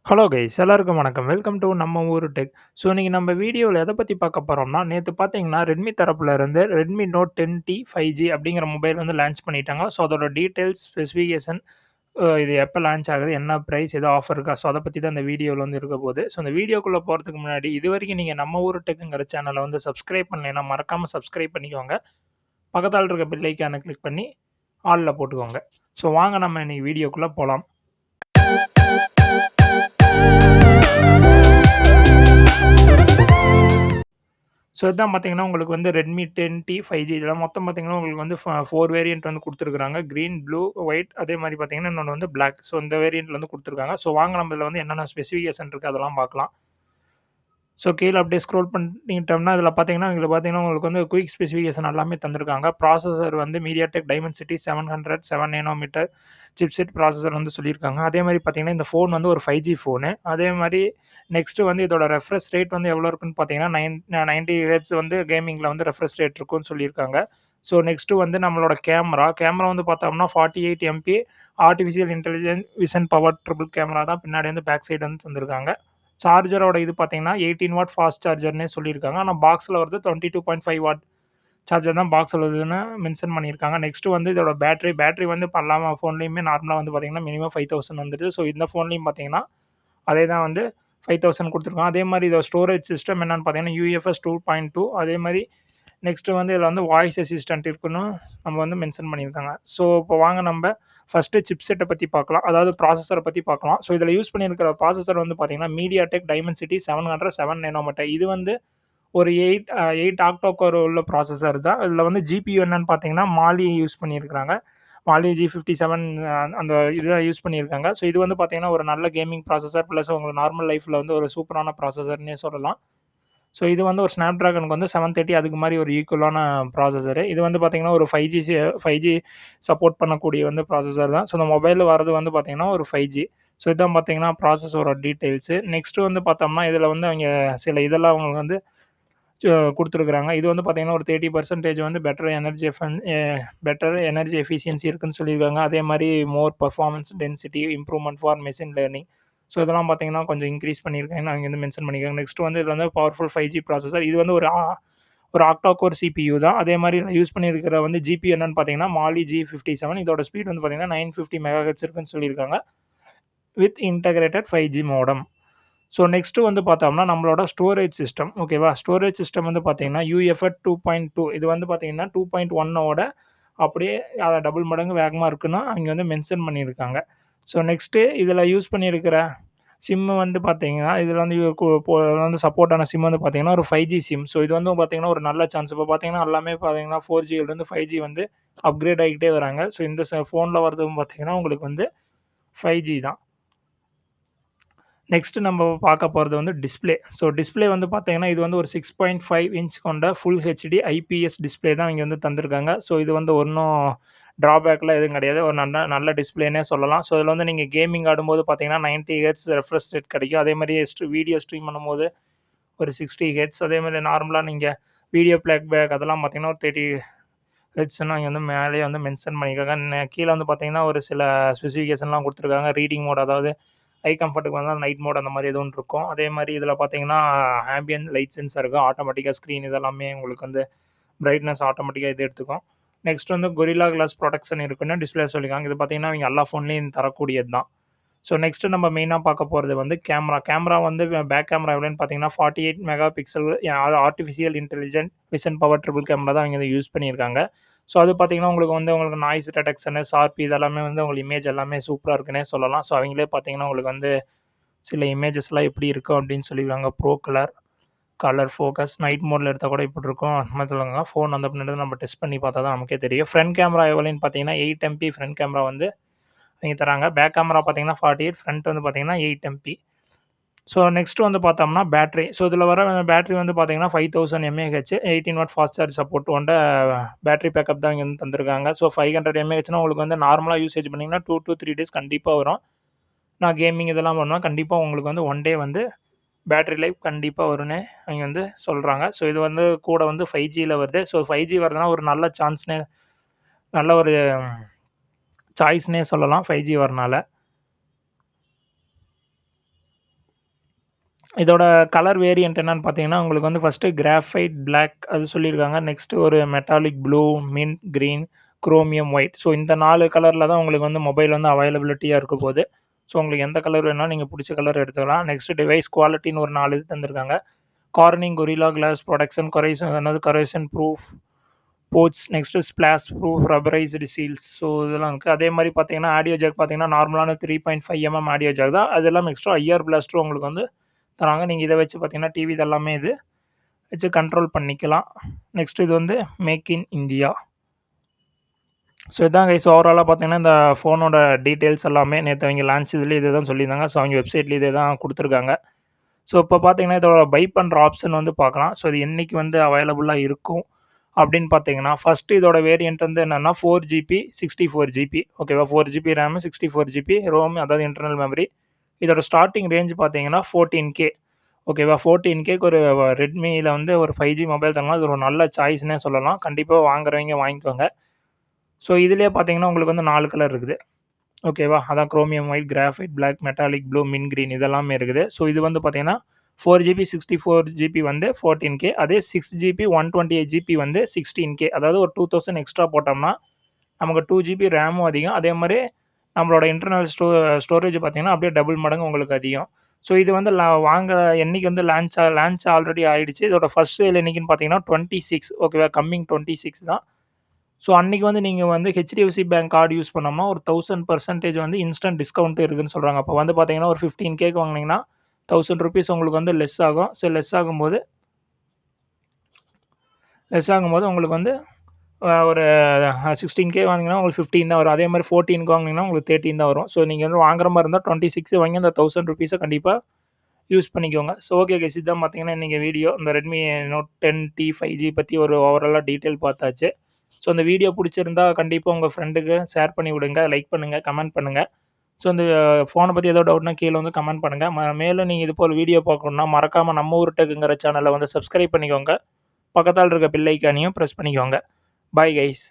Hello guys எல்லாருக்கும் வணக்கம். Welcome to நம்ம ஊரு டெக். ஸோ இன்னைக்கு நம்ம வீடியோவில் எதை பற்றி பார்க்க போகிறோம்னா, நேற்று பார்த்தீங்கன்னா ரெட்மி தரப்புல இருந்து ரெட்மி நோட் 10T 5G அப்படிங்கிற மொபைல் வந்து லான்ச் பண்ணிட்டாங்க. ஸோ அதோட டீட்டெயில்ஸ் ஸ்பெசிஃபிகேஷன் இது எப்போ லான்ச் ஆகுது, என்ன ப்ரைஸ், ஏதோ ஆஃபர் இருக்கா, ஸோ அதை பற்றி தான் இந்த வீடியோவில் வந்து இருக்க போகுது. ஸோ இந்த வீடியோக்குள்ளே போகிறதுக்கு முன்னாடி இது வரைக்கும் நீங்கள் நம்ம ஊரு டெக்குங்கிற சேனலை வந்து சப்ஸ்கிரைப் பண்ணலைன்னா மறக்காமல் சப்ஸ்கிரைப் பண்ணிக்கோங்க. பக்கத்தால் இருக்க பெல் ஐக்கானை கிளிக் பண்ணி ஆலில் போட்டுக்கோங்க. ஸோ வாங்க நம்ம இன்னைக்கு வீடியோக்குள்ளே போகலாம். ஸோ இதான் பார்த்தீங்கன்னா, உங்களுக்கு வந்து Redmi 10T 5G இதெல்லாம் மொத்தம் பார்த்தீங்கன்னா, உங்களுக்கு வந்து 4 வேரியன்ட் வந்து குடுத்துருக்காங்க. கிரீன், ப்ளூ, ஒயிட் அதே மாரி பார்த்தீங்கன்னா, இன்னொன்னு வந்து பிளாக். ஸோ இந்த வேரியன்ட்ல வந்து குடுத்துருக்காங்க. ஸோ வாங்க நம்ம இதில வந்து என்னென்ன ஸ்பெசிஃபிகேஷன் இருக்கு அதெல்லாம் பார்க்கலாம். ஸோ கீழ அப்படியே ஸ்க்ரோல் பண்ணிட்டோம்னா, இதில பார்த்தீங்கன்னா, உங்களுக்கு வந்து குயிக் ஸ்பெசிஃபிகேஷன் எல்லாமே தந்திருக்காங்க. ப்ராசஸர் வந்து Mediatek Dimensity 700 7 nanometre chipset processor வந்து சொல்லியிருக்காங்க. அதே மாரி பார்த்தீங்கன்னா, இந்த ஃபோன் வந்து ஒரு 5G ஃபோனு. அதே மாரி நெக்ஸ்ட் வந்து இதோட ரெஃப்ரெஷ் ரேட் வந்து எவ்வளோ இருக்குன்னு பார்த்தீங்கன்னா, 90 ஹெர்ட்ஸ் வந்து கேமிங்கில வந்து ரெஃப்ரெஷ் ரேட் இருக்குன்னு சொல்லியிருக்காங்க. ஸோ நெக்ஸ்ட் வந்து நம்மளோட கேமரா வந்து பார்த்தோம்னா 48 MP artificial intelligence vision power triple camera தான் பின்னாடி வந்து பேக் சைடு வந்து தந்திருக்காங்க. சார்ஜரோட இது பார்த்தீங்கன்னா 18 வாட் ஃபாஸ்ட் சார்ஜர்னே சொல்லியிருக்காங்க. ஆனா பாக்ஸ்ல வருது 22.5 வாட் சார்ஜர் தான் பாக்ஸ்ல வருதுன்னு மென்ஷன் பண்ணியிருக்காங்க. நெக்ஸ்ட் வந்து இதோட பேட்டரி வந்து இப்ப எல்லா ஃபோன்லயுமே நார்மலா வந்து பார்த்தீங்கன்னா, மினிமம் 5000 வந்துருது. ஸோ இந்த ஃபோன்லயும் பார்த்தீங்கன்னா, அதே தான் வந்து 5000 குடுத்துருக்காங்க. அதே மாரி இதோட ஸ்டோரேஜ் சிஸ்டம் என்னன்னு பார்த்தீங்கன்னா, UFS 2.2 அதே மாரி நெக்ஸ்ட் வந்து இதில வந்து வாய்ஸ் அசிஸ்டன்ட் இருக்குன்னு நம்ம வந்து மென்ஷன் பண்ணியிருக்காங்க. ஸோ இப்போ வாங்க நம்ப ஃபர்ஸ்ட்டு சிப்செட்ட பத்தி பார்க்கலாம். அதாவது ப்ராசஸர பத்தி பார்க்கலாம். ஸோ இதில யூஸ் பண்ணியிருக்கிற ப்ராசஸர் வந்து பார்த்தீங்கன்னா, Mediatek Dimensity 700 7 நேனோமீட்டர். இது வந்து ஒரு 8 ஆக்டோ கோர் உள்ள ப்ராசஸர் தான். இதில வந்து ஜிபியு என்னன்னு பார்த்தீங்கன்னா, Mali யூஸ் பண்ணியிருக்கிறாங்க. Mali G57 அந்த இதுதான் யூஸ் பண்ணியிருக்காங்க. ஸோ இது வந்து பார்த்தீங்கன்னா, ஒரு நல்ல கேமிங் ப்ராசஸர் பிளஸ் உங்களுக்கு நார்மல் லைஃப்ல வந்து ஒரு சூப்பரான ப்ராசஸர்ன்னே சொல்லலாம். ஸோ இது வந்து ஒரு Snapdragonக்கு வந்து 730 அதுக்கு மாரி ஒரு ஈக்குவலான ப்ராசஸரு. இது வந்து பார்த்தீங்கன்னா, ஒரு 5G சப்போர்ட் பண்ணக்கூடிய வந்து ப்ராசஸர் தான். ஸோ இந்த மொபைல்ல வரது வந்து பார்த்தீங்கன்னா, ஒரு 5G. ஸோ இதான் பார்த்தீங்கன்னா, ப்ராசஸரோட டீட்டெயில்ஸு. நெக்ஸ்ட் வந்து பார்த்தோம்னா, இதில வந்து அவைங்க சில இதெல்லாம் அவங்களுக்கு வந்து குடுத்துருக்காங்க. இது வந்து பார்த்தீங்கன்னா, ஒரு 30% வந்து பெட்டர் எனர்ஜி எஃபிஷியன்சி இருக்குன்னு சொல்லியிருக்காங்க. அதே மாரி more performance density improvement for machine learning. So இதெல்லாம் பார்த்தீங்கன்னா, கொஞ்சம் இன்கிரீஸ் பண்ணியிருக்காங்கன்னு அவங்க வந்து மென்ஷன் பண்ணியிருக்காங்க. நெக்ஸ்ட் வந்து இதில வந்து பவர்ஃபுல் 5G ப்ராசஸர். இது வந்து ஒரு ஆக்டா கோர் சிபியு தான். அதே மாரி யூஸ் பண்ணியிருக்கிற வந்து ஜிபியு என்னன்னு பார்த்தீங்கன்னா, Mali G57 இதோட ஸ்பீட் வந்து பார்த்தீங்கன்னா, 950 மெகாஹெர்ட்ஸ் இருக்குன்னு சொல்லியிருக்காங்க. With integrated 5G modem. So next வந்து பார்த்தோம்னா, நம்மளோட ஸ்டோரேஜ் சிஸ்டம் ஓகேவா? ஸ்டோரேஜ் சிஸ்டம் வந்து பார்த்தீங்கன்னா, UFS 2.2 இது வந்து பார்த்தீங்கன்னா, 2.1ஓட அப்படியே டபுள் மடங்கு வேகமா இருக்குன்னு அவிங்க வந்து மென்ஷன் பண்ணியிருக்காங்க. ஸோ நெக்ஸ்ட்டு இதில யூஸ் பண்ணியிருக்கிற சிம் வந்து பார்த்தீங்கன்னா, இதில வந்து வந்து சப்போர்ட் ஆன சிம் வந்து பார்த்தீங்கன்னா, ஒரு 5G சிம். ஸோ இது வந்து பார்த்தீங்கன்னா, ஒரு நல்ல சான்ஸ். இப்போ பார்த்தீங்கன்னா, எல்லாமே பார்த்தீங்கன்னா 4Gலேருந்து 5G வந்து அப்கிரேட் ஆகிக்கிட்டே வராங்க. ஸோ இந்த ஃபோன்ல வரதும் பார்த்தீங்கன்னா, உங்களுக்கு வந்து 5G தான். நெக்ஸ்ட் நம்ம பார்க்க போறது வந்து டிஸ்ப்ளே. ஸோ டிஸ்ப்ளே வந்து பார்த்தீங்கன்னா, இது வந்து ஒரு 6.5 இன்ச் கொண்ட ஃபுல் ஹெச்டி ஐபிஎஸ் டிஸ்ப்ளே தான் இங்க வந்து தந்திருக்காங்க. ஸோ இது வந்து ஒண்ணும் ட்ராபேக்லாம் எதுவும் கிடையாது. ஒரு நல்ல நல்ல டிஸ்ப்ளேன்னே சொல்லலாம். ஸோ இதில வந்து நீங்க கேமிங் ஆடும்போது பார்த்தீங்கன்னா, 90 ஹெர்ட்ஸ் ரெஃப்ரெஷ் ரேட் கிடைக்கும். அதே மாரி வீடியோ ஸ்ட்ரீம் பண்ணும்போது ஒரு 60 ஹெர்ட்ஸ் அதே மாரி நார்மலா நீங்க வீடியோ பிளேபேக் அதெல்லாம் பார்த்தீங்கன்னா, ஒரு 30 ஹெர்ட்ஸ்ன்னு இங்க வந்து மேலேயே வந்து மென்ஷன் பண்ணியிருக்காங்க. கீழ வந்து பார்த்தீங்கன்னா, ஒரு சில ஸ்பெசிஃபிகேஷன்லாம் குடுத்துருக்காங்க. ரீடிங் மோட் அதாவது ஐ கம்ஃபர்ட்டுக்கு வந்தா நைட் மோட் அந்த மாரி ஏதோ ஒண்ணு இருக்கும். அதே மாரி இதில பார்த்தீங்கன்னா, ஆம்பியன்ட் லைட் சென்சார் இருக்கும். ஆட்டோமேட்டிக்கா ஸ்க்ரீன் இதெல்லாமே உங்களுக்கு வந்து பிரைட்னஸ் ஆட்டோமேட்டிக்கா இது எடுத்துக்கும். நெக்ஸ்ட் வந்து கொரில்லா கிளாஸ் புரொடெக்ஷன் இருக்குன்னு டிஸ்ப்ளே சொல்லியிருக்காங்க. இது பார்த்தீங்கன்னா, இவங்க எல்லா ஃபோன்லயும் தரக்கூடியது தான். ஸோ நெக்ஸ்ட் நம்ம மெயினா பார்க்க போறது வந்து கேமரா. கேமரா வந்து பேக் கேமரா எவ்வளோன்னு பார்த்தீங்கன்னா, 48 mega pixel artificial intelligent vision power triple camera தான் இவங்க யூஸ் பண்ணியிருக்காங்க. ஸோ அது பார்த்தீங்கன்னா, உங்களுக்கு நாய்ஸ் டிடெக்ஷனு, ஷார்ப் இதெல்லாமே வந்து உங்களுக்கு இமேஜ் எல்லாமே சூப்பரா இருக்குன்னே சொல்லலாம். ஸோ அவங்களே பார்த்தீங்கன்னா, உங்களுக்கு வந்து சில இமேஜஸ்லாம் எப்படி இருக்கும் அப்படின்னு சொல்லியிருக்காங்க. ப்ரோ கலர் ஃபோக்கஸ் நைட் மோட்ல எடுத்தா கூட இப்படி இருக்கும். அந்த மாரி சொல்லுவாங்க. ஃபோன் வந்த பின்னாடி நம்ம டெஸ்ட் பண்ணி பார்த்தா தான் நமக்கே தெரியும். ஃப்ரண்ட் கேமரா எவ்வளோன்னு பார்த்தீங்கன்னா, 8 எம்பி ஃப்ரண்ட் கேமரா வந்து இவங்க தராங்க. பேக் கேமரா பார்த்தீங்கன்னா 48 ஃப்ரண்ட் வந்து பார்த்தீங்கன்னா 8 எம்பி. ஸோ நெக்ஸ்ட் வந்து பார்த்தோம்னா பேட்டரி. ஸோ இதில வர பேட்டரி வந்து பார்த்தீங்கன்னா 5000 mAh 18 watt fast charge support கொண்ட பேட்டரி பேக்கப் தான் இங்க வந்து தந்திருக்காங்க. ஸோ 500 எம்ஏஹெச்னா உங்களுக்கு வந்து நார்மலா யூசேஜ் பண்ணீங்கன்னா 2 to 3 டேஸ் கண்டிப்பா வரும். நான் கேமிங் இதெல்லாம் பண்ணுவேன். கண்டிப்பா உங்களுக்கு வந்து 1 டே வந்து பேட்டரி லைஃப் கண்டிப்பா வரும்னு அவிங்க வந்து சொல்றாங்க. ஸோ இது வந்து கூட வந்து 5Gல வருது. ஸோ 5G வருதுன்னா ஒரு நல்ல சான்ஸ்னே நல்ல ஒரு சாய்ஸ்ன்னே சொல்லலாம் 5G வரனால. இதோட கலர் வேரியன்ட் என்னன்னு பார்த்தீங்கன்னா, உங்களுக்கு வந்து ஃபர்ஸ்ட்டு கிராஃபைட் பிளாக் அது சொல்லியிருக்காங்க. நெக்ஸ்ட்டு ஒரு metallic blue, mint green, chromium white. So இந்த 4 கலர்ல தான் உங்களுக்கு வந்து மொபைல் வந்து அவைலபிலிட்டியா இருக்க போது. ஸோ உங்களுக்கு எந்த கலர் வேணாலும் நீங்க புடிச்ச கலர் எடுத்துக்கலாம். நெக்ஸ்ட் டிவைஸ் குவாலிட்டின்னு ஒரு 4 இது தந்திருக்காங்க. Corning Gorilla Glass protection corrosion proof ports, next splash proof rubberised seals. So இதெல்லாம் இருக்குது. அதே மாதிரி பார்த்தீங்கன்னா ஆடியோ ஜாக் பார்த்தீங்கன்னா நார்மலான 3.5 ஆடியோ ஜாக் தான். அது இல்லாமல் எக்ஸ்ட்ரா ஐஆர் பிளாஸ்டரும் உங்களுக்கு வந்து தராங்க. நீங்கள் இதை வச்சு பார்த்தீங்கன்னா டிவி இதெல்லாமே இது வச்சு கண்ட்ரோல் பண்ணிக்கலாம். நெக்ஸ்ட் இது வந்து மேக் இன் இந்தியா. ஸோ இதான் கைஸ் ஓவராலாக பார்த்தீங்கன்னா இந்த ஃபோனோட டீட்டெயில்ஸ் எல்லாமே நேற்று அவங்க லான்ச் இதில் இதே தான் சொல்லியிருந்தாங்க. ஸோ அவங்க வெப்சைட்லேயே இதே தான் கொடுத்துருக்காங்க. ஸோ இப்போ பார்த்தீங்கன்னா இதோட பை பண்ணுற ஆப்ஷன் வந்து பார்க்கலாம். ஸோ இது என்றைக்கு வந்து அவைலபிளாக இருக்கும் அப்படின்னு பார்த்தீங்கன்னா, ஃபஸ்ட்டு இதோட வேரியன்ட் வந்து என்னென்னா 4GB 64GB ஓகேவா. 4GB ரேமு 64GB ரோம், அதாவது இன்டர்னல் மெமரி. இதோட ஸ்டார்டிங் ரேஞ்ச் பார்த்தீங்கன்னா 14K ஓகேவா. 14Kக்கு ஒரு ரெட்மியில் வந்து ஒரு 5G மொபைல் தரலாம். இது ஒரு நல்ல சாய்ஸ்னே சொல்லலாம். கண்டிப்பாக வாங்குறவங்க வாங்கிக்கோங்க. ஸோ இதுலேயே பார்த்தீங்கன்னா உங்களுக்கு வந்து 4 கலர் இருக்குது ஓகேவா. அதான் chromium white, graphite black, metallic blue, mint green இதெல்லாமே இருக்குது. ஸோ இது வந்து பார்த்தீங்கன்னா 4GB 64GB வந்து 14K, அதே 6GB 128GB வந்து 16K. அதாவது ஒரு 2000 எக்ஸ்ட்ரா போட்டோம்னா நமக்கு 2GB ரேமும் அதிகம். அதே மாதிரி நம்மளோட இன்டர்னல் ஸ்டோரேஜ் பார்த்தீங்கன்னா அப்படியே டபுள் மடங்கு உங்களுக்கு அதிகம். ஸோ இது வந்து வாங்க என்னைக்கு வந்து லான்ச் ஆல்ரெடி ஆயிடுச்சு. இதோட ஃபர்ஸ்ட் சேல் என்னைக்குன்னு பார்த்தீங்கன்னா 26 ஓகேவா. கம்மிங் 26 தான். ஸோ அன்றைக்கி வந்து நீங்கள் வந்து ஹெச்டிஎஃப்சி பேங்க் கார்டு யூஸ் பண்ணோம்னா ஒரு 1000% வந்து இன்ஸ்டன்ட் டிஸ்கவுண்ட் இருக்குதுன்னு சொல்கிறாங்க. அப்போ வந்து பார்த்தீங்கன்னா ஒரு 15Kக்கு வாங்கினீங்கன்னா 1000 ருபீஸ் உங்களுக்கு வந்து லெஸ் ஆகும். ஸோ லெஸ் ஆகும்போது உங்களுக்கு வந்து ஒரு 16K வாங்கினீங்கன்னா உங்களுக்கு 15 தான் வரும். அதே மாதிரி 14க்கு வாங்கினீங்கன்னா உங்களுக்கு 13 தான் வரும். ஸோ நீங்கள் வந்து வாங்குற மாதிரி இருந்தால் 26 வாங்கி அந்த 1000 ருபீஸை கண்டிப்பாக யூஸ் பண்ணிக்கோங்க. ஸோ ஓகே கைஸ், இதான் பார்த்தீங்கன்னா இன்றைக்கி வீடியோ இந்த ரெட்மி நோட் 10T 5G பற்றி ஒரு ஓவராலாக டீட்டெயில் பார்த்தாச்சு. ஸோ இந்த வீடியோ பிடிச்சிருந்தா கண்டிப்பாக உங்கள் ஃப்ரெண்டுக்கு ஷேர் பண்ணி விடுங்க, லைக் பண்ணுங்கள், கமெண்ட் பண்ணுங்கள். ஸோ இந்த ஃபோனை பற்றி ஏதோ டவுட்னா கீழே வந்து கமெண்ட் பண்ணுங்கள். மேலும் நீங்கள் இது போல் வீடியோ பார்க்கணுன்னா மறக்காமல் நம்ம ஊர் டெக்குங்கிற சேனலை வந்து சப்ஸ்கிரைப் பண்ணிக்கோங்க. பக்கத்தால் இருக்க பெல் ஐக்கானையும் ப்ரெஸ் பண்ணிக்கோங்க. Bye guys.